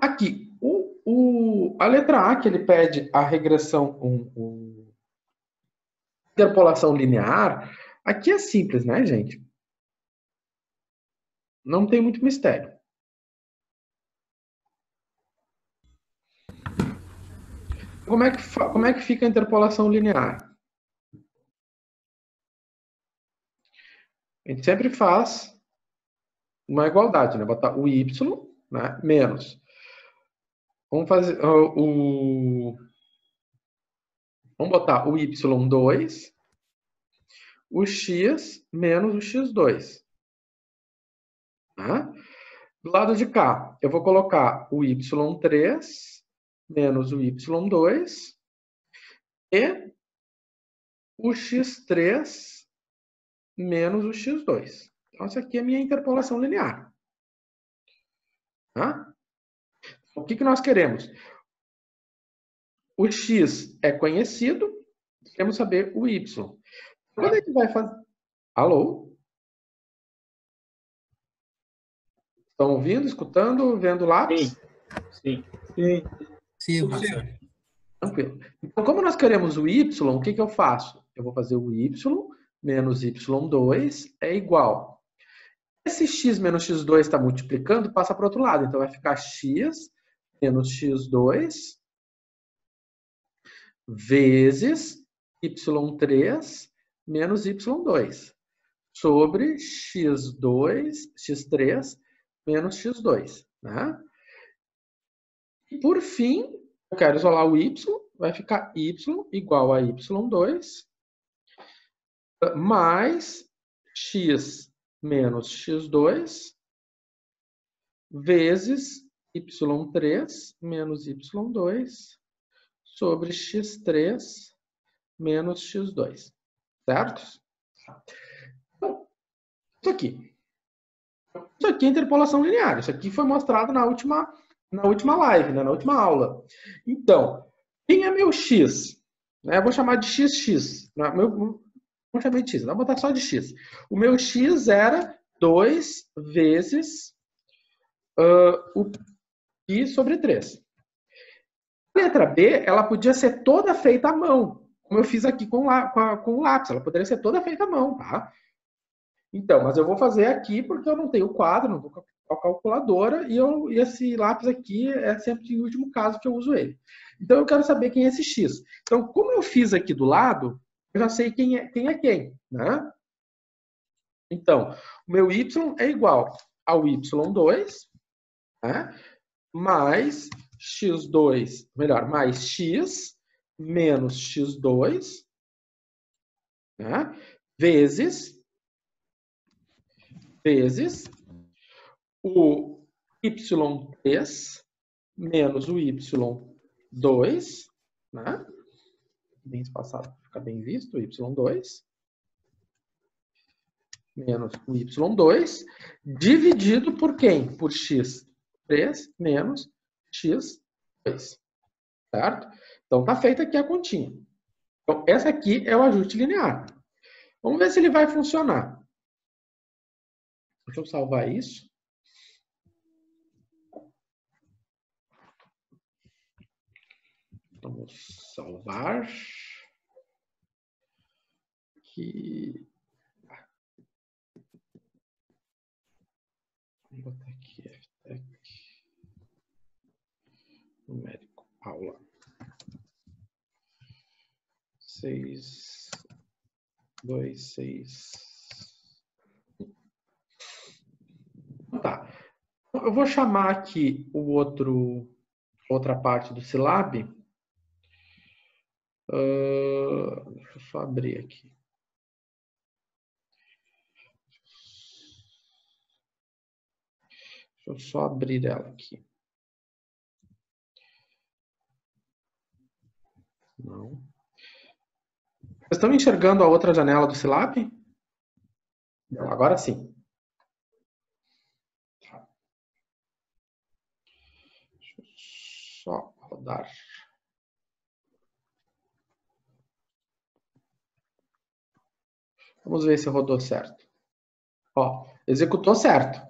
Aqui, a letra A, que ele pede a regressão, interpolação linear, aqui é simples, né, gente? Não tem muito mistério. Como é que fica a interpolação linear? A gente sempre faz uma igualdade, né? Botar o y, né, menos. Vamos fazer vamos botar o y2, o x menos o x2. Tá? Do lado de cá, eu vou colocar o y3 menos o y2 e o x3 menos o x2. Então, essa aqui é a minha interpolação linear. Tá? O que nós queremos? O x é conhecido, queremos saber o y. Quando a gente vai fazer... Alô? Estão ouvindo, escutando, vendo o lápis? Sim. Sim, professor. Tranquilo. Então, como nós queremos o y, o que eu faço? Eu vou fazer o y menos y2 é igual. Esse x menos x2 está multiplicando, passa para o outro lado. Então, vai ficar x menos x2 vezes y3 menos y2 sobre x3 menos x2. Né? E, por fim, eu quero isolar o y, vai ficar y igual a y2 mais x menos x2 vezes y3 menos y2 sobre x3 menos x2. Certo? Então, isso aqui. Isso aqui é interpolação linear. Isso aqui foi mostrado na última live, né? Na última aula. Então, quem é meu x? Eu vou chamar de xx. Vamos chamar de x. Vamos botar só de x. O meu x era 2 vezes o π sobre 3. A letra B, ela podia ser toda feita à mão, como eu fiz aqui com o lápis. Ela poderia ser toda feita à mão, tá? Então, mas eu vou fazer aqui porque eu não tenho quadro, não estou com a calculadora, e esse lápis aqui é sempre o último caso que eu uso ele. Então, eu quero saber quem é esse x. Então, como eu fiz aqui do lado, eu já sei quem é quem, né? Então, o meu y é igual ao y2, né? Mais x2, melhor, mais x menos x2, né? vezes o y3 menos o y2, né? Bem espaçado, fica bem visto, o y2 menos o y2 dividido por quem? Por x3 menos x2, certo? Então, tá feita aqui a continha. Então, essa aqui é o ajuste linear. Vamos ver se ele vai funcionar. Deixa eu salvar isso. Vamos salvar. Aqui. Vou botar aqui. Numérico. Aula. 6, 2, 6. Tá. Eu vou chamar aqui outra parte do Silab. Deixa eu só abrir aqui. Deixa eu só abrir ela aqui. Não. Vocês estão enxergando a outra janela do Silab? Não, agora sim. Deixa eu só rodar. Vamos ver se rodou certo. Ó, executou certo.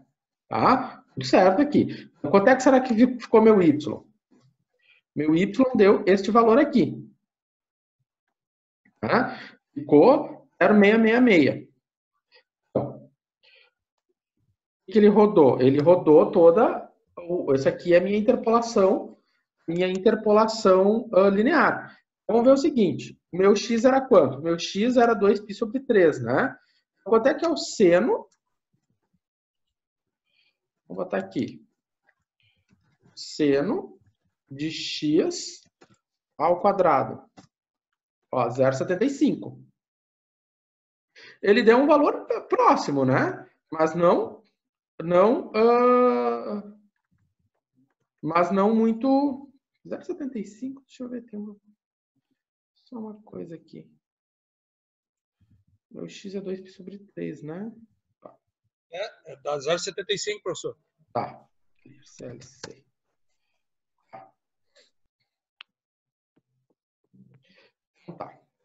Tá? Tudo certo aqui. Quanto é que será que ficou meu y? Meu y deu este valor aqui. Tá? Ficou 0,666. Então, o que ele rodou? Ele rodou toda... Essa aqui é a minha interpolação linear. Vamos ver o seguinte. O meu x era quanto? O meu x era 2π sobre 3, né? Quanto é que é o seno? Vou botar aqui. Seno de x ao quadrado. Ó, 0,75. Ele deu um valor próximo, né? Mas não muito... 0,75, deixa eu ver, tem só uma coisa aqui. Meu x é 2π sobre 3, né? Tá. Dá 0,75, professor. Tá. CLC. Tá.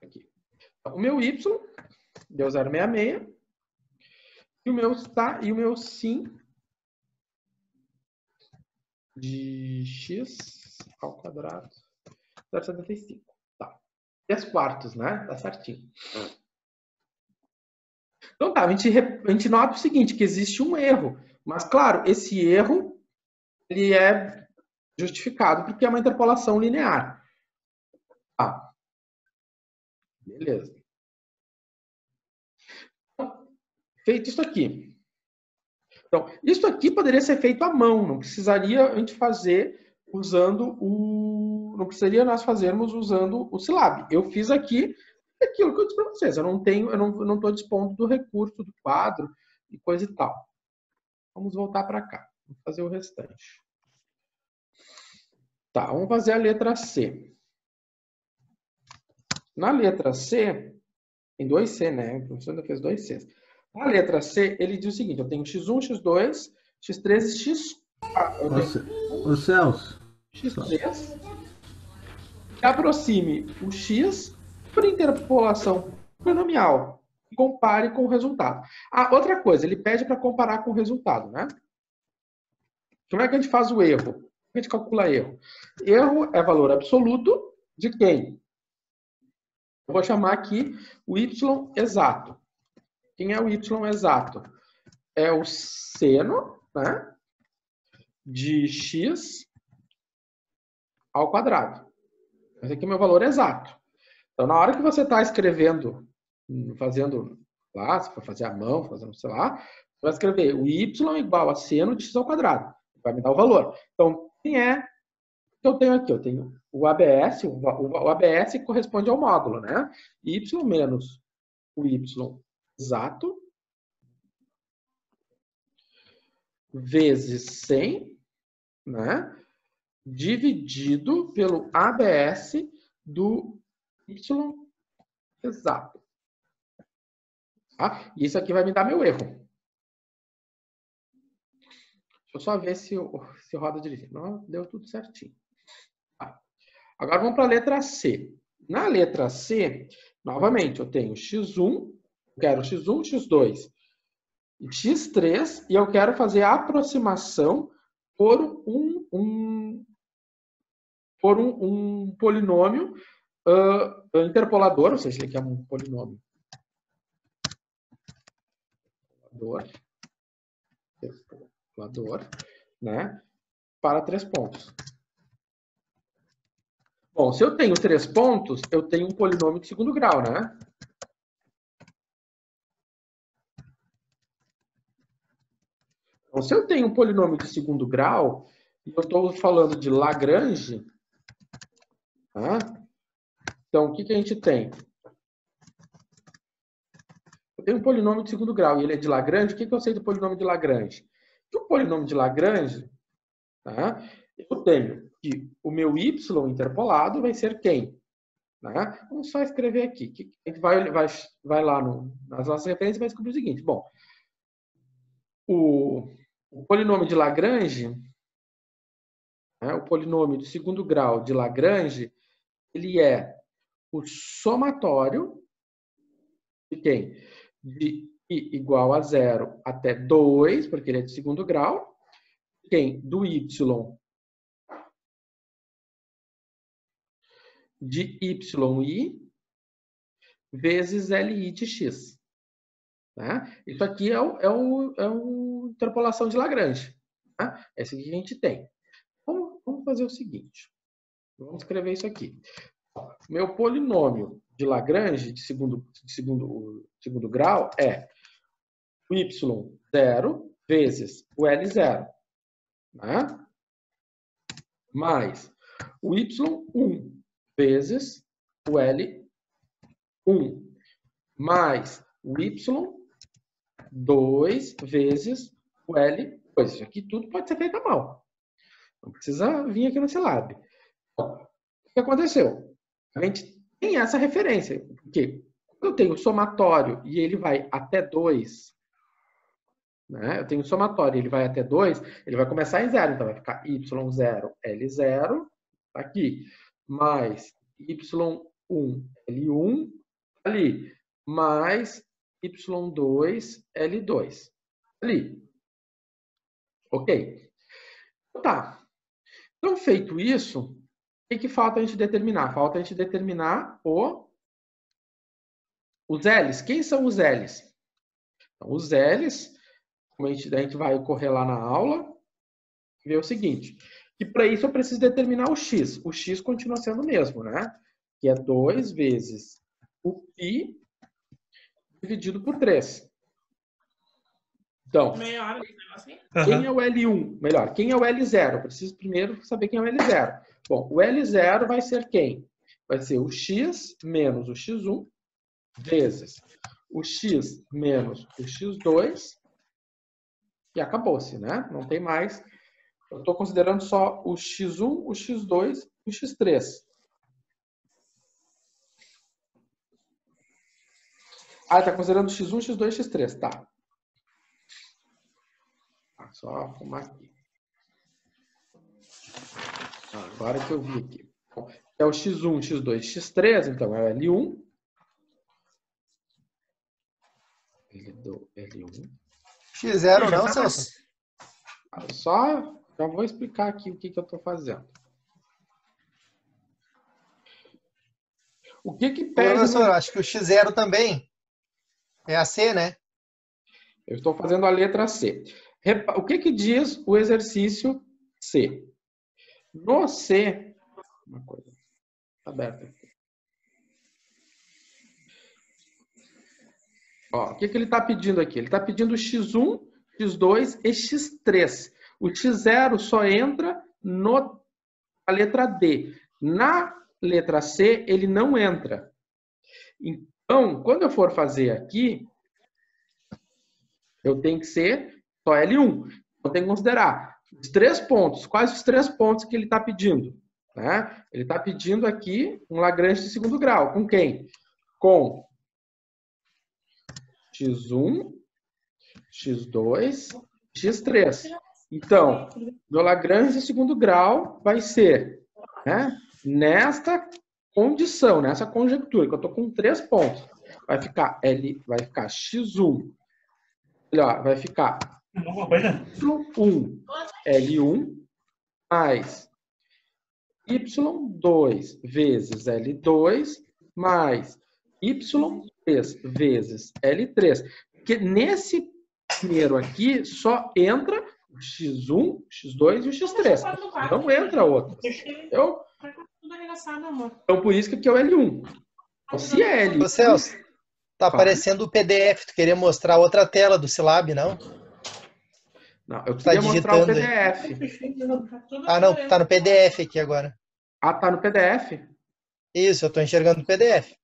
Aqui. O meu y deu 0,66. E o meu sim de x ao quadrado 0,75. Tá. 3 quartos, né? Tá certinho. Então tá, a gente nota o seguinte, que existe um erro. Mas, claro, esse erro ele é justificado porque é uma interpolação linear. Tá. Beleza. Então, feito isso aqui. Então, isso aqui poderia ser feito à mão, não precisaria a gente fazer usando o... Não precisaria nós fazermos usando o Silab. Eu fiz aqui aquilo que eu disse para vocês. Eu não estou dispondo do recurso do quadro e coisa e tal. Vamos voltar para cá. Vamos fazer o restante. Tá, vamos fazer a letra C. Na letra C, tem 2C, né? O professor ainda fez 2Cs. Na letra C, ele diz o seguinte, eu tenho x1, x2, x3 e x4. Ô Celso. x3. Que aproxime o x por interpolação polinomial e compare com o resultado. Ah, outra coisa, ele pede para comparar com o resultado, né? Como é que a gente faz o erro? Como a gente calcula erro? Erro é valor absoluto de quem? Eu vou chamar aqui o y exato. Quem é o y exato? É o seno, né, de x ao quadrado. Esse aqui é o meu valor exato. Então, na hora que você está escrevendo, fazendo lá, se for fazer à mão, fazendo, sei lá, você vai escrever o y igual a seno de x ao quadrado. Vai me dar o valor. Então, quem é que eu tenho aqui? Eu tenho o ABS, o ABS corresponde ao módulo, né? Y menos o y exato vezes 100, né? Dividido pelo ABS do y exato. Tá? Isso aqui vai me dar meu erro. Deixa eu só ver se roda direitinho. Não, deu tudo certinho. Tá. Agora vamos para a letra C. Na letra C, novamente, eu tenho x1, eu quero x1, x2 e x3, e eu quero fazer a aproximação por um polinômio interpolador, ou seja, ele quer um polinômio interpolador, né, para 3 pontos. Bom, se eu tenho 3 pontos, eu tenho um polinômio de segundo grau, né? Então, se eu tenho um polinômio de segundo grau, e eu estou falando de Lagrange, tá? Então, o que a gente tem? Eu tenho um polinômio de segundo grau e ele é de Lagrange. O que eu sei do polinômio de Lagrange? Que o polinômio de Lagrange, tá? Eu tenho que o meu y interpolado vai ser quem? Tá? Vamos só escrever aqui. A gente vai lá nas nossas referências e vai descobrir o seguinte. Bom, o polinômio de Lagrange, né, o polinômio de segundo grau de Lagrange, ele é o somatório de quem? De i igual a 0 até 2, porque ele é de segundo grau, quem? Do y de yi vezes li de x. Tá? Isso aqui é o interpolação de Lagrange. Tá? Esse aqui que a gente tem. Vamos fazer o seguinte. Vamos escrever isso aqui. Meu polinômio de Lagrange de segundo grau é o y0 vezes o L0. Tá? Mais o y1 vezes o L1. Mais o y2 vezes o L2. Isso aqui tudo pode ser feito à mão. Não precisa vir aqui no Silab. Bom, o que aconteceu? A gente tem essa referência. Porque quando eu tenho o somatório e ele vai até 2, né? Eu tenho o somatório e ele vai até 2, ele vai começar em 0. Então vai ficar y0, L0, aqui, mais y1, L1, ali, mais y2, L2, ali. Ok? Tá. Então, feito isso, o que falta a gente determinar? Falta a gente determinar os L's. Quem são os L's? Então, os L's, como a gente vai correr lá na aula, ver o seguinte, que para isso eu preciso determinar o x. O x continua sendo o mesmo, né? Que é 2 vezes o π dividido por 3. Então, quem é o L1? Melhor, quem é o L0? Eu preciso primeiro saber quem é o L0. Bom, o L0 vai ser quem? Vai ser o x menos o x1 vezes o x menos o x2 e acabou-se, né? Não tem mais. Eu estou considerando só o x1, o x2 e o x3. Ah, está considerando x1, x2 e x3. Tá. Só arrumar aqui. Agora que eu vi aqui. É o x1, x2 e x3, então é o L1. L1. X0 não, Celso? Só já vou explicar aqui o que eu estou fazendo. O que pede... Professor, acho que o X0 também é a C, né? Eu estou fazendo a letra C. O que diz o exercício C? No C... Uma coisa aberta aqui. Ó, o que ele está pedindo aqui? Ele está pedindo x1, x2 e x3. O x0 só entra na letra D. Na letra C, ele não entra. Então, quando eu for fazer aqui, eu tenho que ser só L1. Eu tenho que considerar os 3 pontos. Quais os 3 pontos que ele está pedindo? Né? Ele está pedindo aqui um Lagrange de segundo grau. Com quem? Com x1, x2, x3. Então, meu Lagrange de segundo grau vai ser, né, nesta condição, nessa conjectura, que eu estou com 3 pontos. Vai ficar x1, melhor, vai ficar y1, L1, mais y2 vezes L2, mais y3 vezes L3. Porque nesse primeiro aqui só entra o x1, x2 e o x3. Não entra outro. Entendeu? Então, por isso que aqui é o L1. Então, se é L1... Ô, Celso, tá aparecendo o PDF. Tu queria mostrar outra tela do Silab, não? Não, eu queria mostrar o PDF. Ah, não, tá no PDF aqui agora. Ah, tá no PDF? Isso, eu tô enxergando o PDF.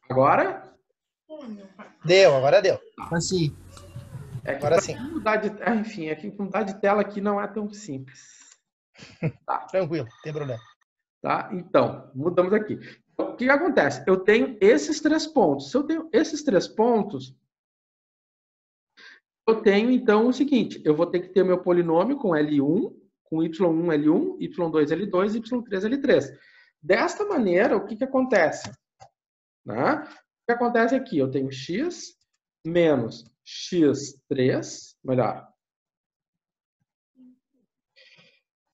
Agora? Deu, agora deu. Assim. Agora sim. Enfim, aqui mudar de tela aqui não é tão simples. Tá. Tranquilo, não tem problema. Tá? Então, mudamos aqui. O que acontece? Eu tenho esses 3 pontos. Se eu tenho esses 3 pontos, eu tenho, então, o seguinte. Eu vou ter que ter meu polinômio com L1, com Y1, L1, Y2, L2, Y3, L3. Desta maneira, o que acontece? Né? O que acontece aqui? Eu tenho x menos x3, melhor,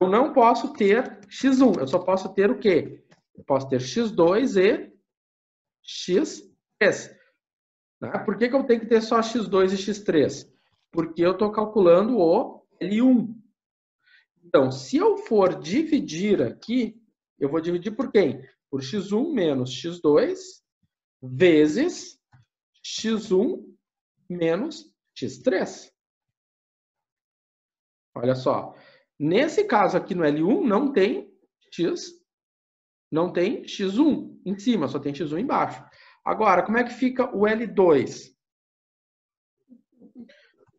eu não posso ter x1, eu só posso ter o quê? Eu posso ter x2 e x3. Né? Por que eu tenho que ter só x2 e x3? Porque eu estou calculando o L1. Então, se eu for dividir aqui, eu vou dividir por quem? Por x1 menos x2 vezes x1 menos x3. Olha só. Nesse caso aqui no L1 não tem x1 em cima, só tem x1 embaixo. Agora, como é que fica o L2?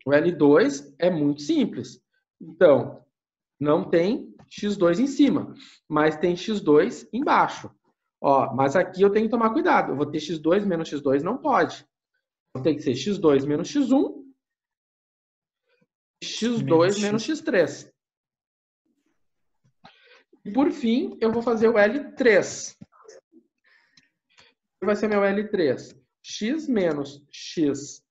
O L2 é muito simples. Então, não tem x2 em cima, mas tem x2 embaixo. Ó, mas aqui eu tenho que tomar cuidado. Eu vou ter x2 menos x2, não pode. Tem que ser x2 menos x1, x2 menos x3. E por fim, eu vou fazer o L3. Vai ser meu L3. X menos x3,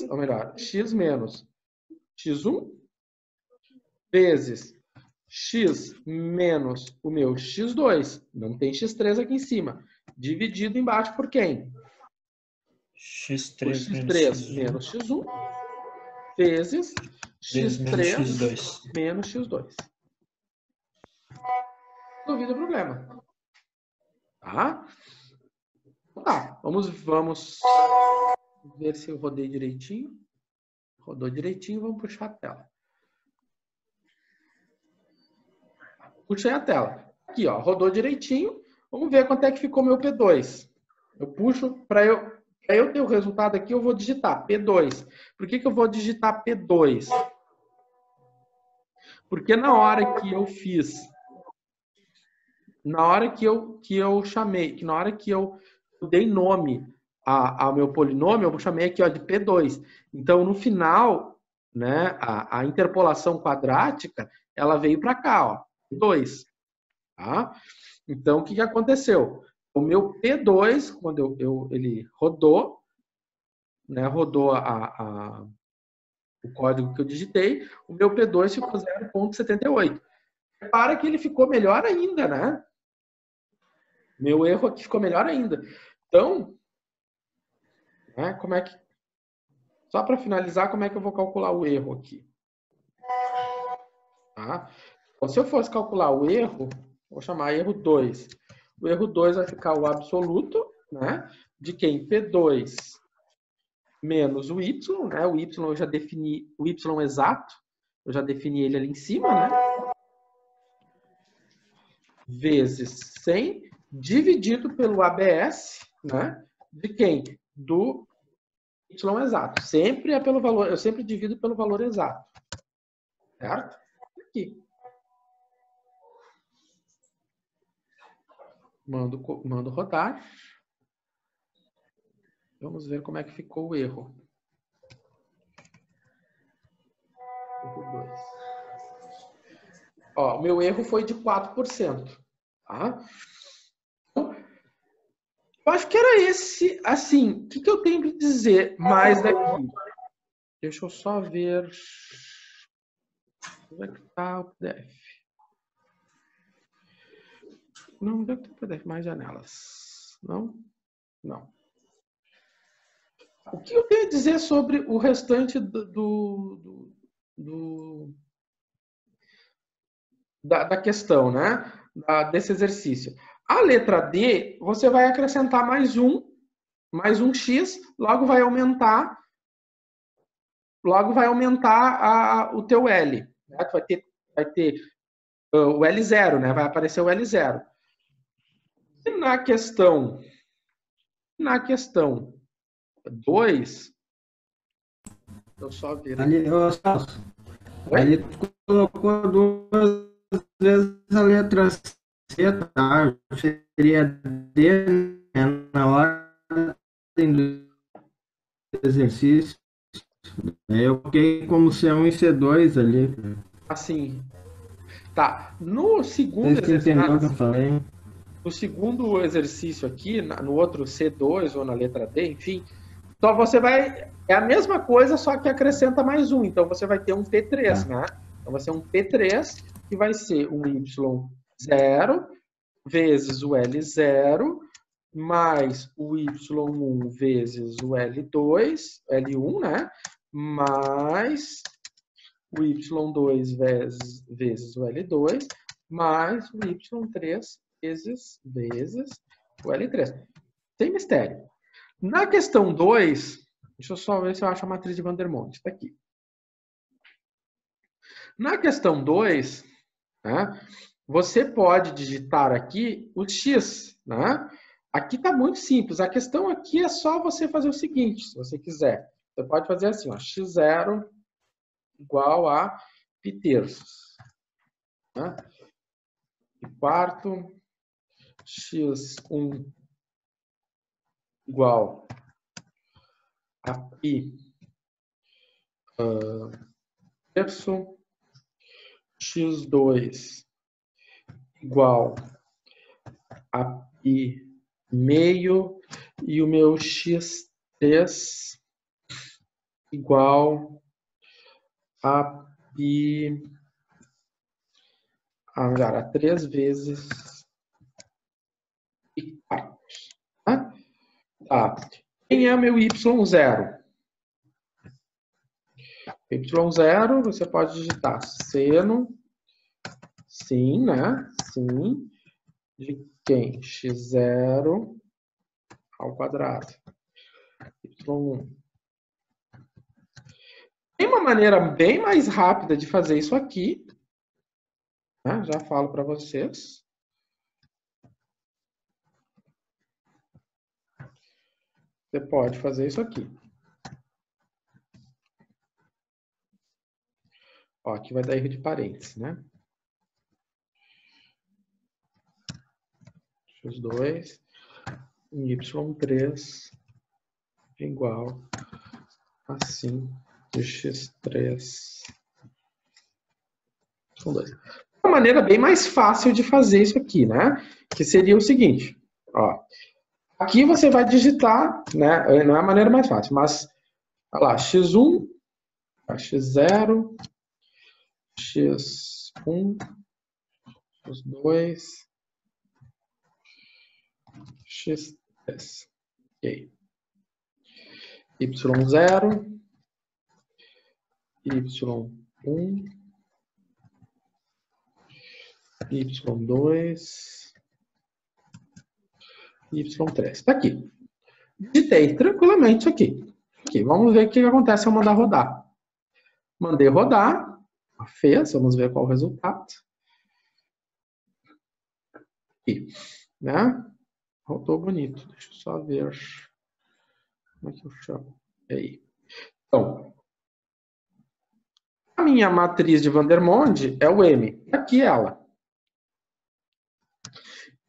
ou melhor, x menos x1, vezes x menos o meu x2. Não tem x3 aqui em cima. Dividido embaixo por quem? x3, Por x3 menos x1, vezes x3 menos x2. Resolvido o problema. Tá? Tá, vamos ver se eu rodei direitinho. Rodou direitinho, vamos puxar a tela. Puxei a tela. Aqui, ó, rodou direitinho. Vamos ver quanto é que ficou meu P2. Eu puxo, para eu ter o resultado aqui, eu vou digitar P2. Por que eu vou digitar P2? Porque na hora que eu fiz, na hora que eu chamei, na hora que eu dei nome ao meu polinômio, eu chamei aqui, ó, de P2. Então, no final, né, a interpolação quadrática, ela veio para cá, ó, P2. Tá? Então, o que aconteceu? O meu P2, quando ele rodou, né, rodou o código que eu digitei, o meu P2 ficou 0,78. Repara que ele ficou melhor ainda, né? Meu erro aqui ficou melhor ainda. Então, né, como é que... Só para finalizar, como é que eu vou calcular o erro aqui? Tá? Então, se eu fosse calcular o erro, vou chamar erro 2. O erro 2 vai ficar o absoluto, né, de quem? P2 menos o y, né? O y eu já defini, o y exato, eu já defini ele ali em cima, né? Vezes 100, dividido pelo ABS, né? De quem? Do y exato. Sempre é pelo valor, eu sempre divido pelo valor exato. Certo? Aqui. Mando rodar. Vamos ver como é que ficou o erro. Erro 2. Ó, o meu erro foi de 4%. Tá? Eu acho que era esse, assim, o que eu tenho que dizer mais daqui? Deixa eu só ver como é que está o PDF. Não deve ter PDF, mais janelas. Não? Não. O que eu tenho a dizer sobre o restante da questão, né? Desse exercício. A letra D, você vai acrescentar mais um x, logo vai aumentar o teu L. Né? Vai ter o L0, né? Vai aparecer o L0. E na questão 2, eu só ver. Ali, Celso, ali tu colocou duas vezes a letra C, tá? Seria D, né? Na hora do exercício. Eu coloquei como C1 e C2 ali. Assim. Tá. No segundo Vocês entenderam o que eu exercício. falei? No segundo exercício aqui, no outro C2 ou na letra D, enfim, então você vai... É a mesma coisa, só que acrescenta mais um. Então você vai ter um P3, né? Então, vai ser um P3, que vai ser um Y0 vezes o L0, mais o Y1 vezes o L2, L1, né? Mais o Y2 vezes o L2, mais o Y3 vezes o L3. Sem mistério. Na questão 2, deixa eu só ver se eu acho a matriz de Vandermonde. Está aqui. Na questão 2, né, você pode digitar aqui o x. Né? Aqui está muito simples. A questão aqui é só você fazer o seguinte, se você quiser. Você pode fazer assim, ó, x0 igual a π3. Né? E quarto, x1 igual a π terço, x2 igual a π meio e o meu x3 igual a π a 3 vezes π quartos. Tá? Tá. Quem é o meu y0? Y0, você pode digitar seno, sim, né? Sim, de quem? x0 ao quadrado. Y1. Tem uma maneira bem mais rápida de fazer isso aqui. Né? Já falo para vocês. Você pode fazer isso aqui. Ó, aqui vai dar erro de parênteses, né? x2 e y3 igual a 5 de x3 com 2. Uma maneira bem mais fácil de fazer isso aqui, né? Que seria o seguinte, ó. Aqui você vai digitar, né? Não é a maneira mais fácil, mas, olha lá, x1, x0, x1, x2, x3. Ok. y0, y1, y2, y3. Está aqui. Digitei tranquilamente isso aqui. Aqui. Vamos ver o que acontece se eu mandar rodar. Mandei rodar. Fez. Vamos ver qual o resultado. Aqui. Né? Rodou bonito. Deixa eu só ver. Como é que eu chamo? Aí. Então, a minha matriz de Vandermonde é o M. Aqui ela.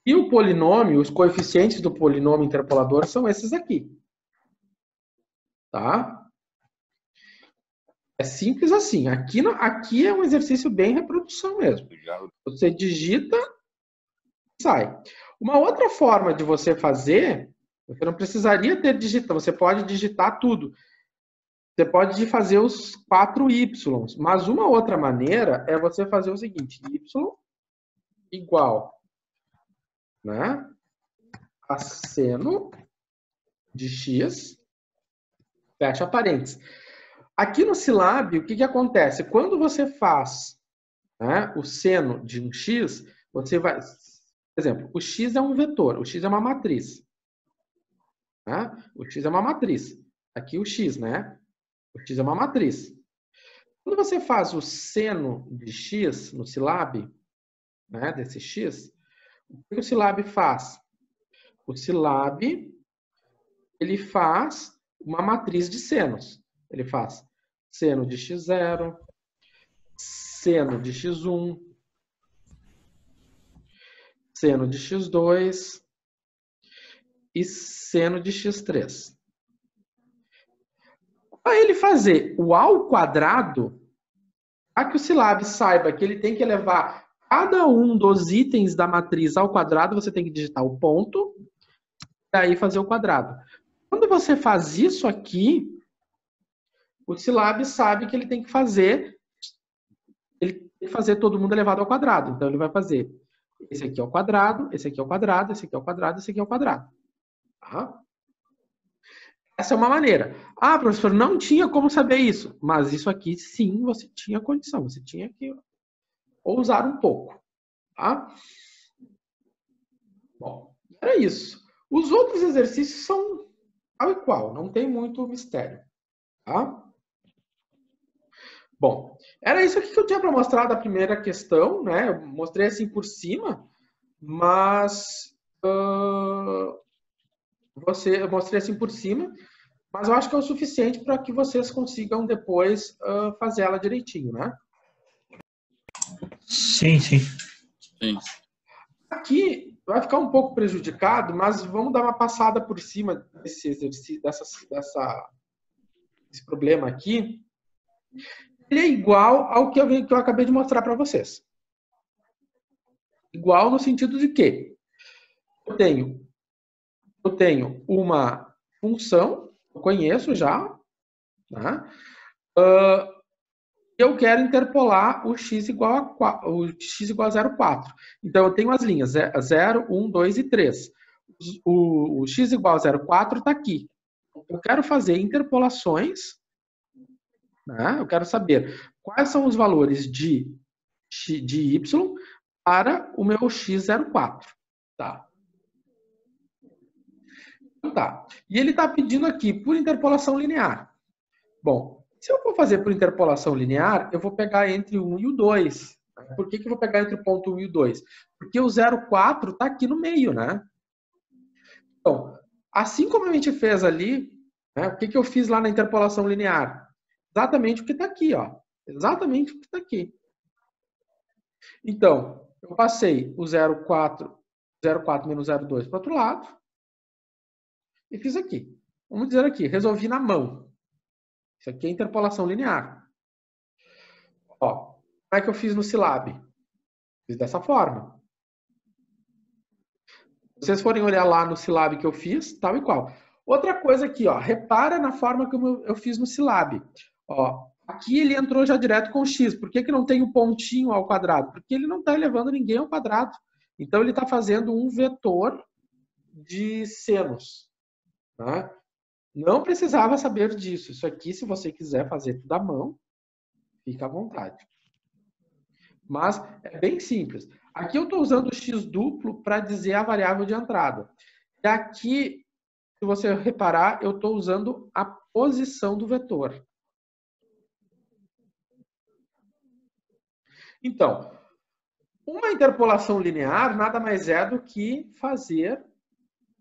E o polinômio, os coeficientes do polinômio interpolador são esses aqui. Tá? É simples assim. Aqui é um exercício bem reprodução mesmo. Você digita e sai. Uma outra forma de você fazer, você não precisaria ter digitado, você pode digitar tudo. Você pode fazer os 4 y, mas uma outra maneira é você fazer o seguinte, y igual, né, a seno de x, fecha parênteses. Aqui no Silab, o que acontece? Quando você faz, né, o seno de um x, você vai... Por exemplo, o x é um vetor, o x é uma matriz. Né? O x é uma matriz. Aqui o x, né? O x é uma matriz. Quando você faz o seno de x no Silab, né, desse x, o que o Silab faz? O Silab, ele faz uma matriz de senos. Ele faz seno de x0, seno de x1, seno de x2 e seno de x3. Para ele fazer o ao quadrado, para que o Silab saiba que ele tem que elevar cada um dos itens da matriz ao quadrado, você tem que digitar o ponto e aí fazer o quadrado. Quando você faz isso aqui, o Silab sabe que ele tem que fazer ele tem que fazer todo mundo elevado ao quadrado. Então, ele vai fazer esse aqui ao quadrado, esse aqui ao quadrado, esse aqui ao quadrado, esse aqui ao quadrado. Tá? Essa é uma maneira. Ah, professor, não tinha como saber isso. Mas isso aqui, sim, você tinha condição. Você tinha que ousar um pouco. Tá? Bom, era isso. Os outros exercícios são tal e qual. Não tem muito mistério. Tá? Bom, era isso aqui que eu tinha para mostrar da primeira questão, né? Eu mostrei assim por cima, mas eu mostrei assim por cima, mas eu acho que é o suficiente para que vocês consigam depois fazer ela direitinho, né? Sim, sim. Sim. Aqui vai ficar um pouco prejudicado, mas vamos dar uma passada por cima desse exercício, desse problema aqui. Ele é igual ao que eu acabei de mostrar para vocês. Igual no sentido de que eu tenho uma função, eu conheço já, né? Eu quero interpolar o x igual a 0,4. Então, eu tenho as linhas 0, 1, 2 e 3. O x igual a 0,4 está aqui. Eu quero fazer interpolações, né? Eu quero saber quais são os valores de y para o meu x04. Tá? Então, tá. E ele está pedindo aqui por interpolação linear. Bom, se eu for fazer por interpolação linear, eu vou pegar entre o 1 e o 2. Por que eu vou pegar entre o ponto 1 e o 2? Porque o 0,4 está aqui no meio, né? Então, assim como a gente fez ali, né, o que eu fiz lá na interpolação linear? Exatamente o que está aqui, ó. Exatamente o que está aqui. Então, eu passei o 0,4 menos 0,2 para o outro lado e fiz aqui. Vamos dizer aqui, resolvi na mão. Isso aqui é interpolação linear. Ó, como é que eu fiz no Silab? Fiz dessa forma. Se vocês forem olhar lá no Silab que eu fiz, tal e qual. Outra coisa aqui, ó, repara na forma como eu fiz no Silab. Ó, aqui ele entrou já direto com x. Por que não tem o pontinho ao quadrado? Porque ele não está elevando ninguém ao quadrado. Então, ele está fazendo um vetor de senos. Né? Não precisava saber disso. Isso aqui, se você quiser fazer tudo à mão, fica à vontade. Mas é bem simples. Aqui eu estou usando o x duplo para dizer a variável de entrada. E aqui, se você reparar, eu estou usando a posição do vetor. Então, uma interpolação linear nada mais é do que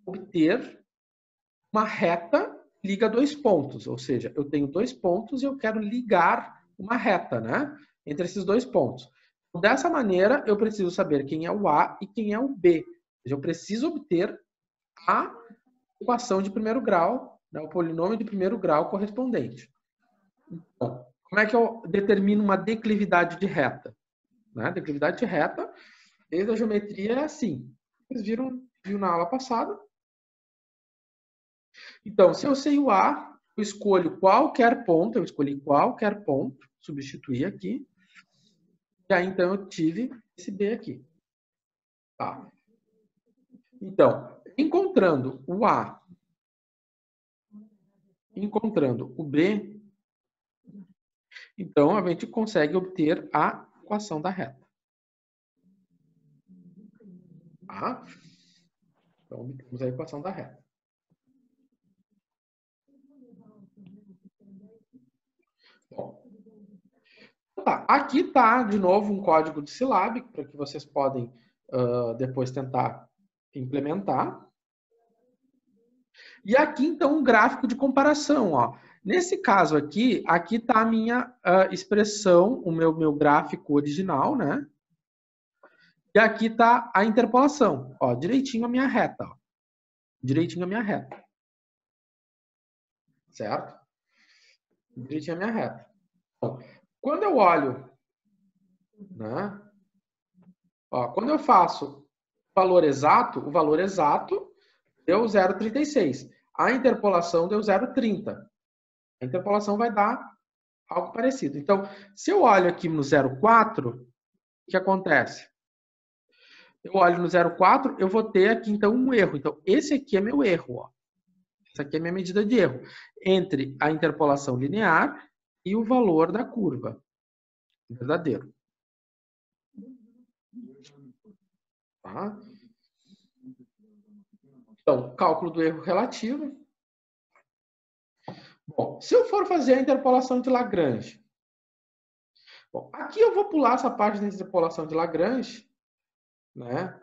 obter uma reta que liga dois pontos. Ou seja, eu tenho dois pontos e eu quero ligar uma reta, né, entre esses dois pontos. Dessa maneira, eu preciso saber quem é o A e quem é o B. Ou seja, eu preciso obter a equação de primeiro grau, né, o polinômio de primeiro grau correspondente. Então, como é que eu determino uma declividade de reta? Né? Declividade de reta, desde a geometria é assim. Vocês viram na aula passada. Então, se eu sei o A, eu escolho qualquer ponto, eu escolhi qualquer ponto, substituir aqui. E aí, então, eu tive esse B aqui. Tá. Então, encontrando o A, encontrando o B, então, a gente consegue obter a equação da reta. Tá? Então, obtemos a equação da reta. Bom, tá. Aqui está, de novo, um código de Silab, para que vocês podem depois tentar implementar. E aqui, então, um gráfico de comparação. Ó. Nesse caso aqui está a minha expressão, o meu gráfico original, né? E aqui está a interpolação. Ó, direitinho a minha reta. Ó. Direitinho a minha reta. Certo? Direitinho a minha reta. Bom, quando eu olho, né? Ó, quando eu faço o valor exato deu 0,36. A interpolação deu 0,30. A interpolação vai dar algo parecido. Então, se eu olho aqui no 0,4, o que acontece? Eu olho no 0,4, eu vou ter aqui, então, um erro. Então, esse aqui é meu erro, ó. Essa aqui é a minha medida de erro entre a interpolação linear e o valor da curva. Verdadeiro. Tá? Então, cálculo do erro relativo. Bom, se eu for fazer a interpolação de Lagrange. Bom, aqui eu vou pular essa parte da interpolação de Lagrange, né?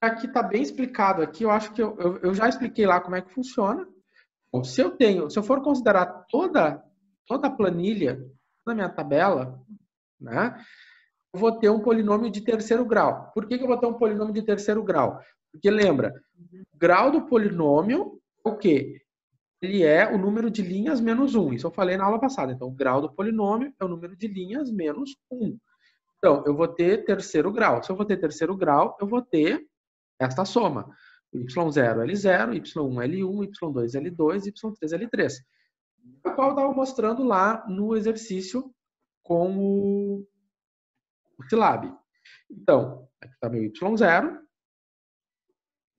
Aqui está bem explicado aqui, eu acho que eu já expliquei lá como é que funciona. Bom, se eu for considerar toda a planilha, toda a minha tabela, né? Eu vou ter um polinômio de terceiro grau. Por que eu vou ter um polinômio de terceiro grau? Porque lembra, o grau do polinômio é o quê? Ele é o número de linhas menos 1. Isso eu falei na aula passada. Então, o grau do polinômio é o número de linhas menos 1. Então, eu vou ter terceiro grau. Se eu vou ter terceiro grau, eu vou ter esta soma. y0, L0, y1, L1, y2, L2, y3, L3. A qual eu estava mostrando lá no exercício com o Silab. Então, aqui está meu y0.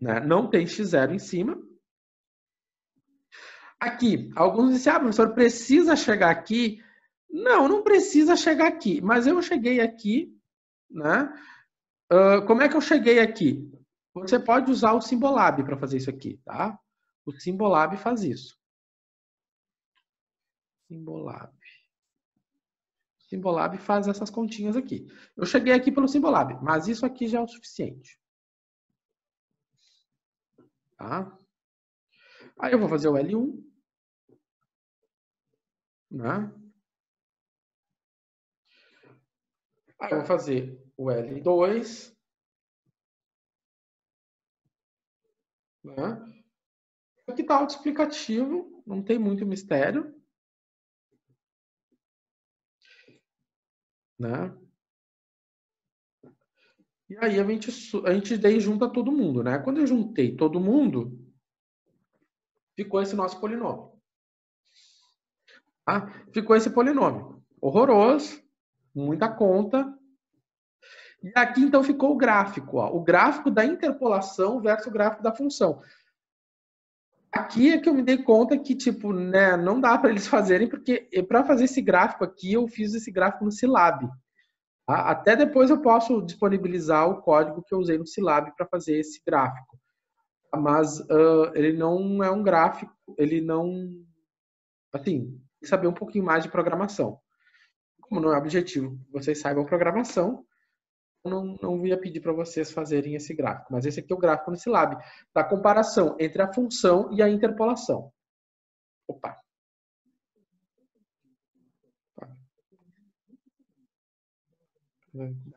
Né? Não tem x0 em cima. Aqui, alguns dizem, professor, precisa chegar aqui? Não, não precisa chegar aqui. Mas eu cheguei aqui, né? Como é que eu cheguei aqui? Você pode usar o Symbolab para fazer isso aqui, tá? O Symbolab faz isso. Symbolab. O Symbolab faz essas continhas aqui. Eu cheguei aqui pelo Symbolab, mas isso aqui já é o suficiente. Tá? Aí eu vou fazer o L1. Né? Aí eu vou fazer o L2. Né? Aqui está autoexplicativo, não tem muito mistério. Né? E aí a gente daí junta todo mundo. Né? Quando eu juntei todo mundo, ficou esse nosso polinômio. Tá? Ficou esse polinômio. Horroroso, muita conta. E aqui, então, ficou o gráfico. Ó, o gráfico da interpolação versus o gráfico da função. Aqui é que eu me dei conta que, tipo, né, não dá para eles fazerem, porque para fazer esse gráfico aqui, eu fiz esse gráfico no Silab. Tá? Até depois eu posso disponibilizar o código que eu usei no Silab para fazer esse gráfico. Mas ele não é um gráfico, ele não... Assim, tem que saber um pouquinho mais de programação. Como não é objetivo que vocês saibam programação, não ia pedir para vocês fazerem esse gráfico. Mas esse aqui é o gráfico no Silab, da comparação entre a função e a interpolação. Opa!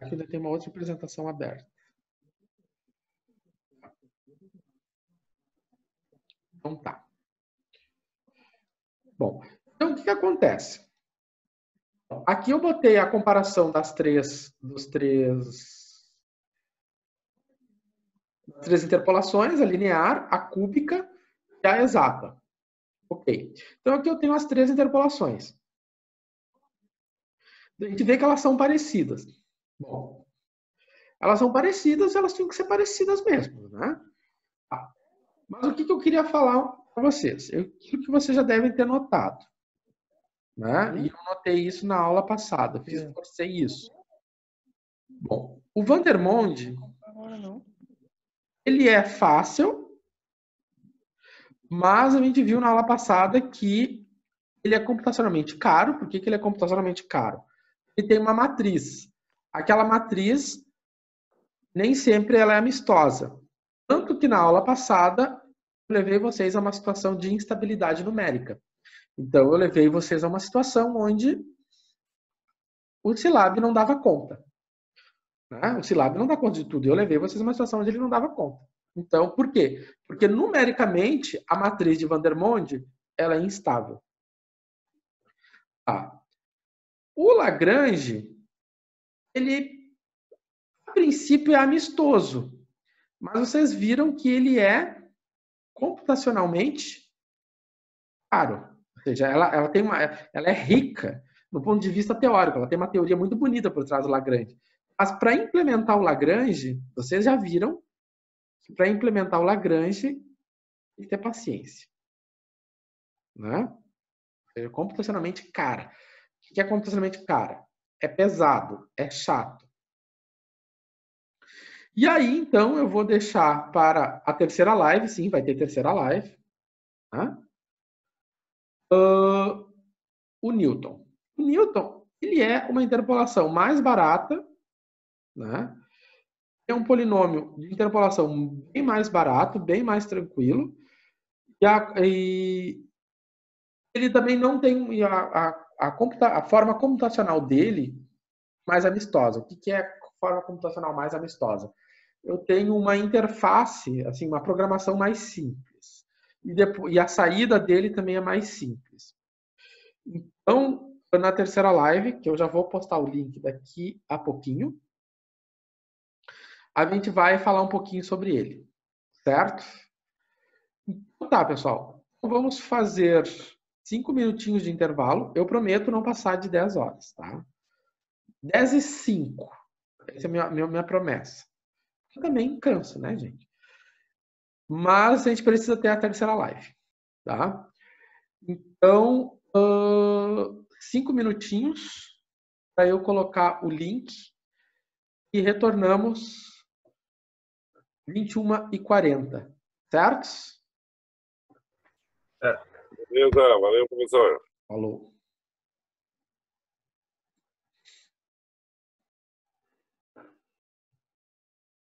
Aqui ainda tem uma outra apresentação aberta. Então tá. Bom, então o que acontece? Aqui eu botei a comparação das três interpolações, a linear, a cúbica e a exata. Ok. Então aqui eu tenho as três interpolações. A gente vê que elas são parecidas. Bom, elas são parecidas, elas tinham que ser parecidas mesmo, né? Mas o que eu queria falar para vocês? Aquilo que vocês já devem ter notado. Né? E eu notei isso na aula passada, fiz você isso. Bom, o Vandermonde, ele é fácil, mas a gente viu na aula passada que ele é computacionalmente caro. Por que ele é computacionalmente caro? Ele tem uma matriz. Aquela matriz, nem sempre ela é amistosa. Tanto que na aula passada, eu levei vocês a uma situação de instabilidade numérica. Então, eu levei vocês a uma situação onde o Silab não dava conta. Né? O Silab não dá conta de tudo. Eu levei vocês a uma situação onde ele não dava conta. Então, por quê? Porque, numericamente, a matriz de Vandermonde ela é instável. Ah. O Lagrange, ele, a princípio, é amistoso. Mas vocês viram que ele é computacionalmente caro. seja, ela é rica no ponto de vista teórico, ela tem uma teoria muito bonita por trás do Lagrange. Mas para implementar o Lagrange, vocês já viram que para implementar o Lagrange tem que ter paciência. Né? É computacionalmente cara. O que é computacionalmente cara? É pesado, é chato. E aí, então, eu vou deixar para a terceira live, sim, vai ter terceira live, tá? O Newton. O Newton, ele é uma interpolação mais barata, né? É um polinômio de interpolação bem mais barato, bem mais tranquilo, e ele também não tem a forma computacional dele mais amistosa. O que é a forma computacional mais amistosa? Eu tenho uma interface, assim, uma programação mais simples. E a saída dele também é mais simples. Então, na terceira live, que eu já vou postar o link daqui a pouquinho, a gente vai falar um pouquinho sobre ele, certo? Então tá, pessoal. Vamos fazer 5 minutinhos de intervalo. Eu prometo não passar de 10 horas, tá? 10h05. Essa é a minha promessa. Eu também canso, né, gente? Mas a gente precisa ter a terceira live, tá? Então, 5 minutinhos para eu colocar o link e retornamos 21h40, certo? Beleza, valeu, professor. Falou.